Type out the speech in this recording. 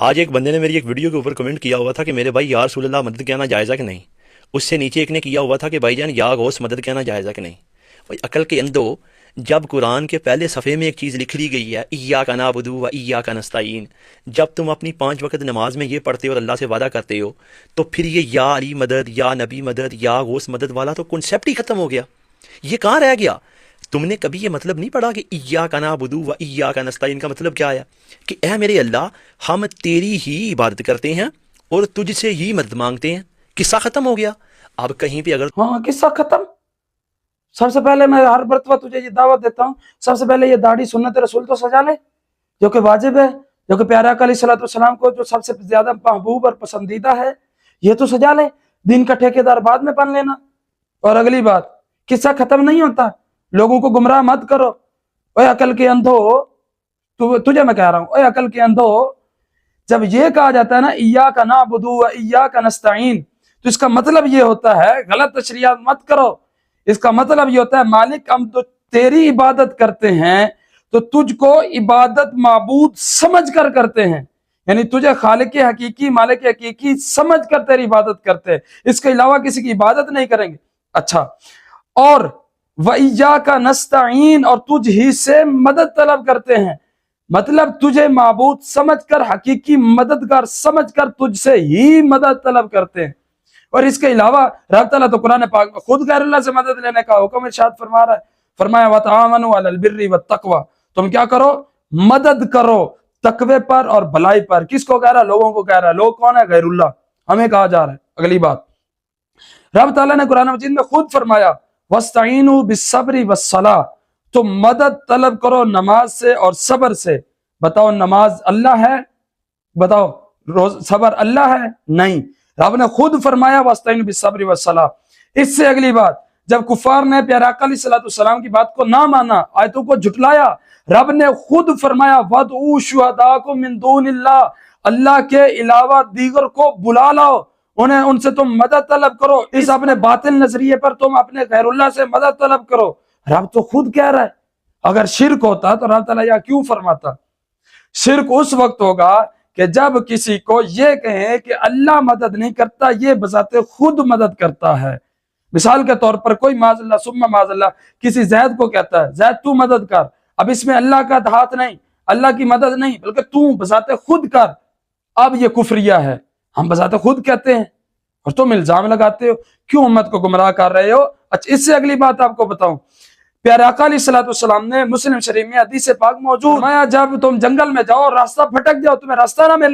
آج ایک بندے نے میری ایک ویڈیو کے اوپر کمنٹ کیا ہوا تھا کہ میرے بھائی یا رسول اللہ مدد کہنا جائز ہے کہ نہیں. اس سے نیچے ایک نے کیا ہوا تھا کہ بھائی جان یا غوث مدد کہنا جائز ہے کہ نہیں. بھائی عقل کے اندھو، جب قرآن کے پہلے صفحے میں ایک چیز لکھ لی گئی ہے ایاک نعبد و ایاک نستعین، جب تم اپنی 5 وقت نماز میں یہ پڑھتے ہو اور اللہ سے وعدہ کرتے ہو، تو پھر یہ یا علی مدد، یا نبی مدد، یا غوث مدد والا تو کنسیپٹ ہی ختم ہو گیا. یہ کہاں رہ گیا؟ تم نے کبھی یہ مطلب نہیں پڑھا کہ ایاک نعبد و ایاک نستعین کا مطلب کیا ہے؟ کہ اے میرے اللہ، ہم تیری ہی عبادت کرتے ہیں اور تجھ سے ہی مدد مانگتے ہیں. قصہ ختم ہو گیا. اب کہیں پہ اگر ہاں قصہ ختم. سب سے پہلے میں ہر مرتبہ تجھے یہ دعوت دیتا ہوں، سب سے پہلے یہ داڑھی سنت رسول تو سجا لے، جو کہ واجب ہے، جو کہ پیارے آقا علیہ السلام کو جو سب سے زیادہ محبوب اور پسندیدہ ہے، یہ تو سجا لے. دین کا ٹھیکیدار بعد میں بن لینا. اور اگلی بات، قصہ ختم نہیں ہوتا، لوگوں کو گمراہ مت کرو. اے عقل کے اندھو، تجھے میں کہہ رہا ہوں، اے عقل کے اندھو، جب یہ کہا جاتا ہے نا ایاک نعبد و ایاک نستعین، تو اس کا مطلب یہ ہوتا ہے، غلط تشریحات مت کرو، اس کا مطلب یہ ہوتا ہے مالک ہم تو تیری عبادت کرتے ہیں، تو تجھ کو عبادت معبود سمجھ کر کرتے ہیں، یعنی تجھے خالق حقیقی، مالک حقیقی سمجھ کر تیری عبادت کرتے ہیں، اس کے علاوہ کسی کی عبادت نہیں کریں گے. اچھا، اور وَإِيَّاكَ نَسْتَعِينُ، اور تجھ ہی سے مدد طلب کرتے ہیں، مطلب تجھے معبود سمجھ کر، حقیقی مددگار سمجھ کر تجھ سے ہی مدد طلب کرتے ہیں. اور اس کے علاوہ رب تعالیٰ تو قرآن پاک میں خود غیر اللہ سے مدد لینے کا حکم ارشاد فرما رہا ہے. فرمایا وَتَعَاوَنُوا عَلَى الْبِرِّ وَالتَّقْوَى، تم کیا کرو؟ مدد کرو تقوی پر اور بھلائی پر. کس کو کہہ رہا ہے؟ لوگوں کو کہہ رہا ہے. لوگ کون ہے؟ غیر اللہ. ہمیں کہا جا رہا ہے. اگلی بات، رب تعالیٰ نے قرآن مجید میں خود فرمایا وَاسْتَعِينُوا بِالصَّبْرِ وَالصَّلَاةِ، تم مدد طلب کرو نماز سے اور صبر سے. بتاؤ نماز اللہ ہے؟ بتاؤ صبر اللہ ہے؟ نہیں. رب نے خود فرمایا وَاسْتَعِينُوا بِالصَّبْرِ وَالصَّلَاةِ. اس سے اگلی بات، جب کفار نے پیارے آقا علیہ السلام کی بات کو نہ مانا، آیتوں کو جھٹلایا، رب نے خود فرمایا وَادْعُوا شُهَدَاءَكُم مِّن دُونِ اللَّهِ، اللہ کے علاوہ دیگر کو بلا لاؤ، ان سے تم مدد طلب کرو. اس اپنے باطل نظریے پر تم اپنے غیر اللہ سے مدد طلب کرو. رب تو خود کہہ رہا ہے. اگر شرک ہوتا تو رب تعالیٰ یہ کیوں فرماتا؟ شرک اس وقت ہوگا کہ جب کسی کو یہ کہیں کہ اللہ مدد نہیں کرتا، یہ بذات خود مدد کرتا ہے. مثال کے طور پر کوئی معاذ اللہ ثم معاذ اللہ کسی زید کو کہتا ہے زید تو مدد کر، اب اس میں اللہ کا ہاتھ نہیں، اللہ کی مدد نہیں، بلکہ تو بذات خود کر. اب یہ کفریہ ہے. ہم بذات خود کہتے ہیں اور تم الزام لگاتے ہو. کیوں امت کو گمراہ کر رہے ہو؟ اچھا، اس سے اگلی بات آپ کو بتاؤں. پیارے آقا علیہ السلام نے مسلم شریف میں حدیث پاک موجود، فرمایا جب تم جنگل میں جاؤ، راستہ بھٹک جاؤ، تمہیں راستہ نہ ملے